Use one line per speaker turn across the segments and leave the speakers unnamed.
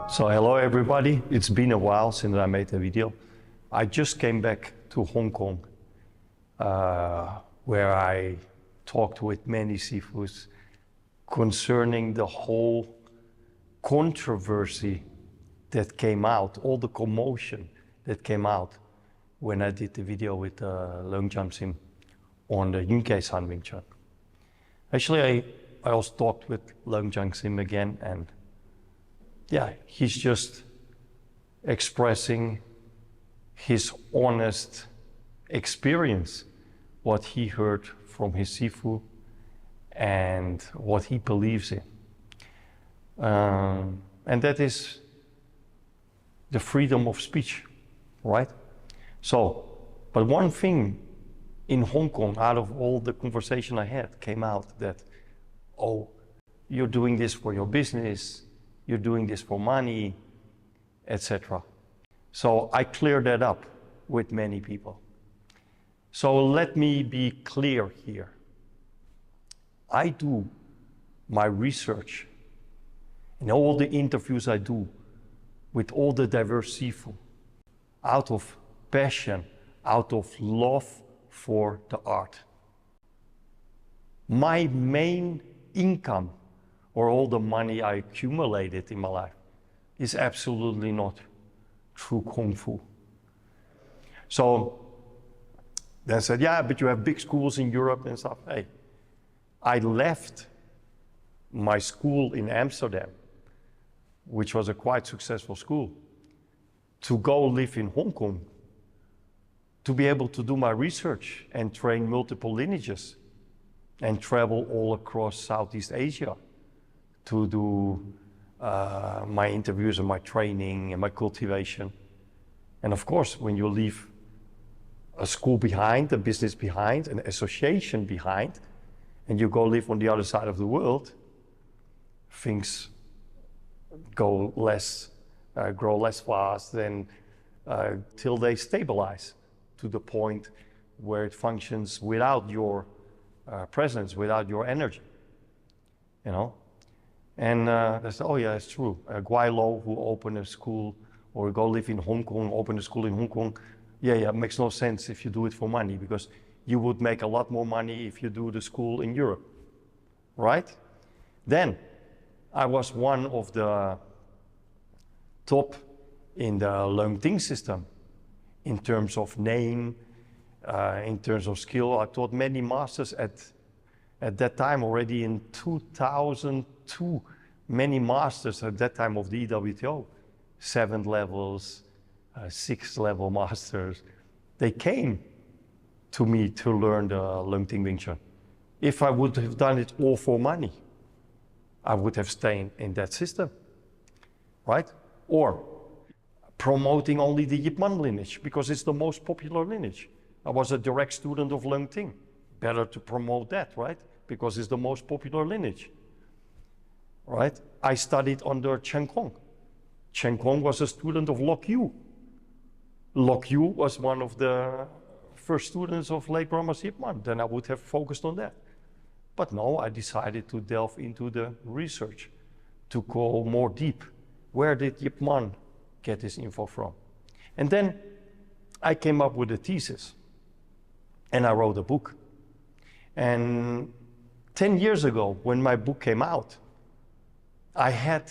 So hello everybody, it's been a while since I made a video. I just came back to Hong Kong where I talked with many Sifus concerning the whole controversy that came out, all the commotion that came out when I did the video with Leung Jam Sim on the Yuen Wing Chun. Actually, I also talked with Leung Jam Sim again, and yeah, he's just expressing his honest experience, what he heard from his Sifu and what he believes in. And that is the freedom of speech, right? So, but one thing in Hong Kong, out of all the conversation I had, came out that, oh, you're doing this for your business, you're doing this for money, etc. So I cleared that up with many people. So let me be clear here. I do my research and all the interviews I do with all the diverse Sifu out of passion, out of love for the art. My main income, or all the money I accumulated in my life, is absolutely not through Kung Fu. So they said, yeah, but you have big schools in Europe and stuff. Hey, I left my school in Amsterdam, which was a quite successful school, to go live in Hong Kong, to be able to do my research and train multiple lineages and travel all across Southeast Asia to do my interviews and my training and my cultivation. And of course, when you leave a school behind, a business behind, an association behind, and you go live on the other side of the world, things go grow less fast than till they stabilize to the point where it functions without your presence, without your energy, you know? And they said, oh yeah, it's true. Guai Lo, who opened a school, or go live in Hong Kong, open a school in Hong Kong, yeah, it makes no sense if you do it for money, because you would make a lot more money if you do the school in Europe, right? Then I was one of the top in the Leung Ting system in terms of name, in terms of skill. I taught many masters at that time, already in 2002, many masters at that time of the EWTO, 7 levels, 6 level masters. They came to me to learn the Leung Ting Wing Chun. If I would have done it all for money, I would have stayed in that system, right? Or promoting only the Yip Man lineage, because it's the most popular lineage. I was a direct student of Leung Ting. Better to promote that, right? Because it's the most popular lineage, right? I studied under Cheung. Cheung was a student of Lok Yu. Lok Yu was one of the first students of late grandmaster Yip Man. Then I would have focused on that. But no, I decided to delve into the research, to go more deep. Where did Yip Man get his info from? And then I came up with a thesis, and I wrote a book. And 10 years ago, when my book came out, I had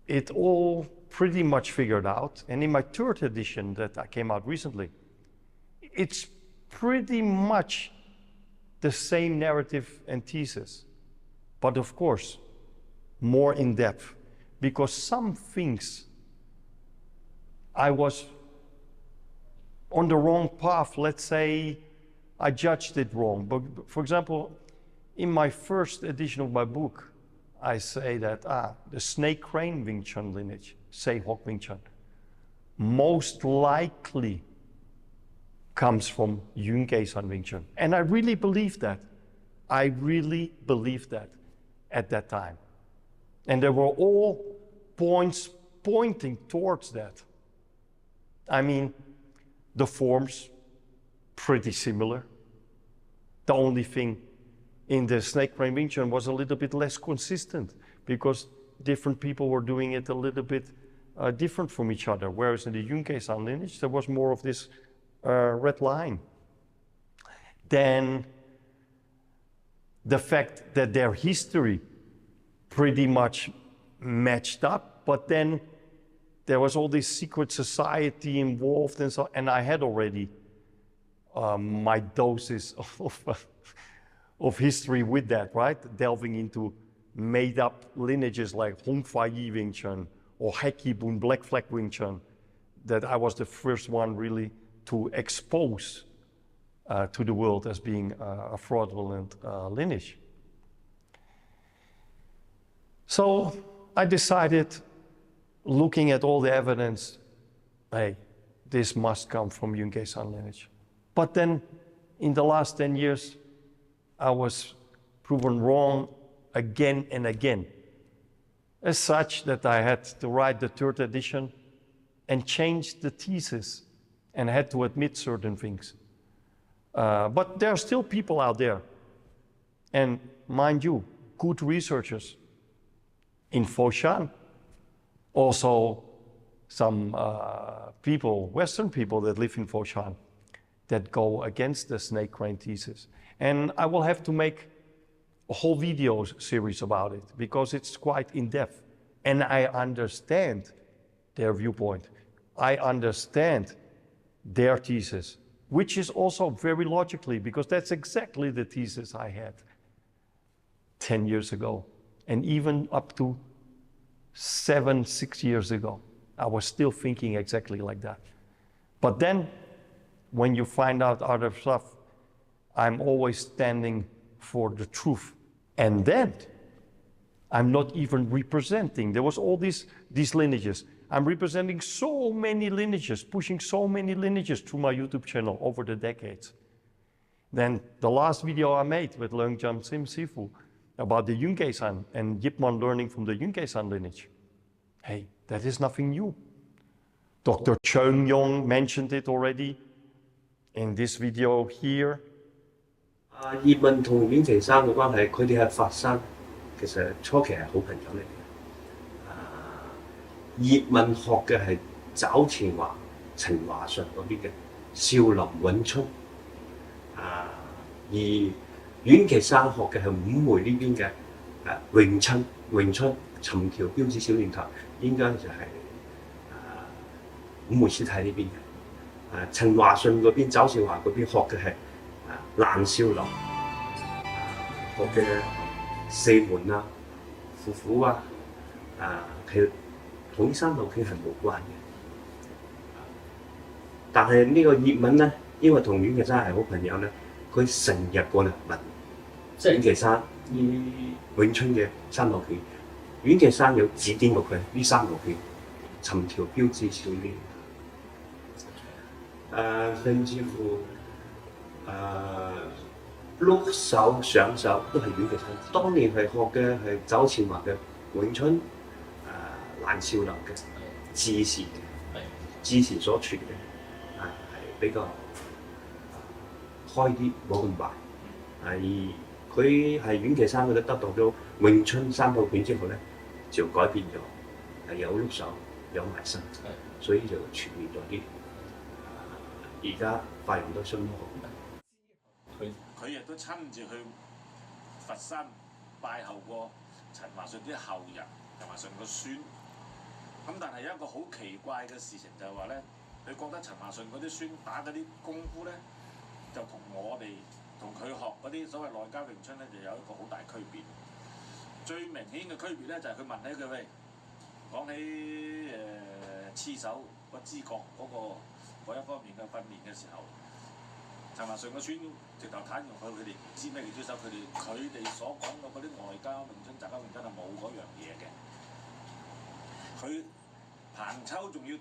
it all pretty much figured out. And in my 3rd edition that I came out recently, it's pretty much the same narrative and thesis, but of course, more in depth, because some things I was on the wrong path. Let's say I judged it wrong. But for example, in my 1st edition of my book, I say that the snake crane Wing Chun lineage, Sei Hok Wing Chun, most likely comes from Yuen Wing Chun. And I really believed that. I really believed that at that time. And there were all points pointing towards that. I mean, the forms, pretty similar. The only thing in the snake crane Wing Chun was a little bit less consistent, because different people were doing it a little bit different from each other. Whereas in the Yuen-san lineage, there was more of this red line. Then the fact that their history pretty much matched up, but then there was all this secret society involved and so, and I had already my doses of history with that, right? Delving into made-up lineages like Hong Fa Yi Wing Chun or Heki Bun Black Flag Wing Chun, that I was the first one really to expose to the world as being a fraudulent lineage. So I decided, looking at all the evidence, hey, this must come from Yuen-san lineage. But then in the last 10 years, I was proven wrong again and again. As such that I had to write the 3rd edition and change the thesis and had to admit certain things. But there are still people out there, and mind you, good researchers in Foshan, also some people, Western people that live in Foshan, that go against the snake crane thesis. And I will have to make a whole video series about it because it's quite in-depth. And I understand their viewpoint. I understand their thesis, which is also very logically, because that's exactly the thesis I had 10 years ago. And even up to 6 years ago, I was still thinking exactly like that. But then, when you find out other stuff, I'm always standing for the truth. And then, I'm not even representing. There was all these lineages. I'm representing so many lineages, pushing so many lineages through my YouTube channel over the decades. Then the last video I made with Leung Jam Sim Sifu about the Yuen-san and Yip Man learning from the Yuen-san lineage. Hey, that is nothing new. Dr. Cheung mentioned it already in this video here.
Yuen同阮其生嘅關係，佢哋係佛山，其實初期係好朋友嚟嘅。Yuen學嘅係找錢華、陳華順嗰邊嘅少林詠春，而阮其生學嘅係五梅呢邊嘅詠春尋橋標誌小念頭，應該就係五梅師太呢邊嘅。陳華順嗰邊、周少華嗰邊學嘅係蘭少林，學嘅四門啊、虎虎啊，其實同呢三路徑係無關嘅。但係呢個葉問咧，因為同阮其生係好朋友咧，佢成日過嚟問阮其生詠春嘅三路徑，阮其生有指點過佢呢三路徑，尋條標誌少年。甚至乎碌手上手都係阮其生。當年係學嘅係周前華嘅詠春，蘭少林嘅志士嘅，志士所傳嘅係比較開啲，冇咁壞。而佢係阮其生佢都得到咗詠春三套卷之後咧，就改變咗，係有碌手有埋身，所以就全面咗啲。而家發揚得相當好。
佢亦都親自去佛山拜候過陳華順啲後人，陳華順個孫。咁但係有一個好奇怪嘅事情就係話咧，佢覺得陳華順嗰啲孫打嗰啲功夫咧，就同佢學嗰啲所謂內家詠春咧，就有一個好大區別。最明顯嘅區別咧就係佢問起佢喂，講起刺手個知覺嗰一方面嘅訓練嘅時候，陳華順個孫直頭坦言佢哋唔知咩叫招手，佢哋所講嘅嗰啲外交詠春、雜交詠春係冇嗰樣嘢嘅。佢彭秋仲要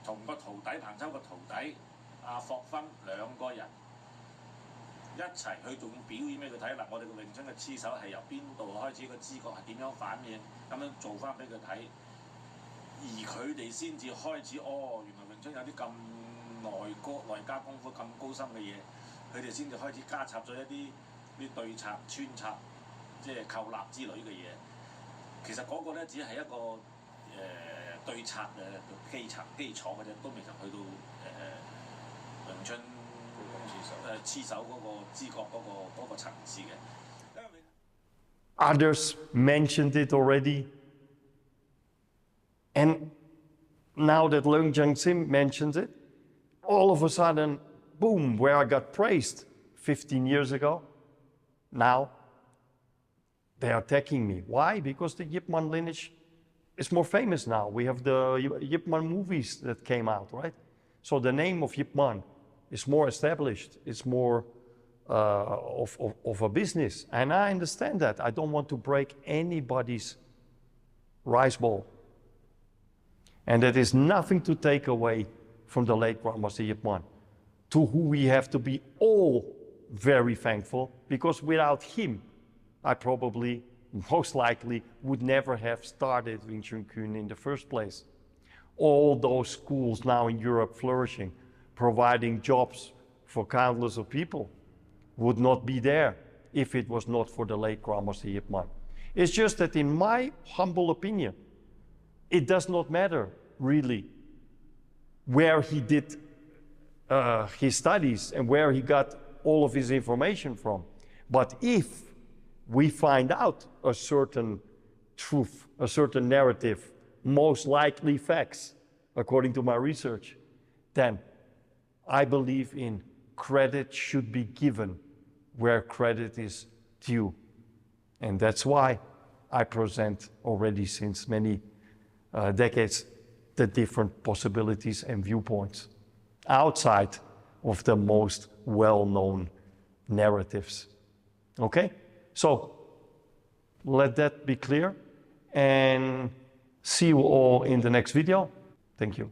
同個徒弟彭秋個徒弟阿霍芬兩個人一齊去仲表演俾佢睇嗱，我哋個詠春嘅黐手係由邊度開始，個知覺係點樣反應，咁樣做翻俾佢睇。而佢哋先至開始，哦，原來詠春有啲咁內家功夫咁高深嘅嘢，佢哋先至開始加插咗一啲對策、穿插，即係扣納之類嘅嘢。其實嗰個咧只係一個對策嘅基礎嘅啫，都未曾去到詠春黐手嗰個知覺嗰個層次嘅。
Others mentioned it already. And now that Leung Jiang-sim mentions it, all of a sudden, boom, where I got praised 15 years ago, now they are attacking me. Why? Because the Yip Man lineage is more famous now. We have the Yip Man movies that came out, right? So the name of Yip Man is more established. It's more of a business. And I understand that. I don't want to break anybody's rice bowl. And that is nothing to take away from the late grandmaster Yip Man, to who we have to be all very thankful, because without him, I probably, most likely, would never have started Wing Chun Kuen in the first place. All those schools now in Europe flourishing, providing jobs for countless of people, would not be there if it was not for the late grandmaster Yip Man. It's just that, in my humble opinion, it does not matter really where he did his studies and where he got all of his information from. But if we find out a certain truth, a certain narrative, most likely facts, according to my research, then I believe in credit should be given where credit is due. And that's why I present already since many decades the different possibilities and viewpoints outside of the most well-known narratives. Okay? So let that be clear, and see you all in the next video. Thank you.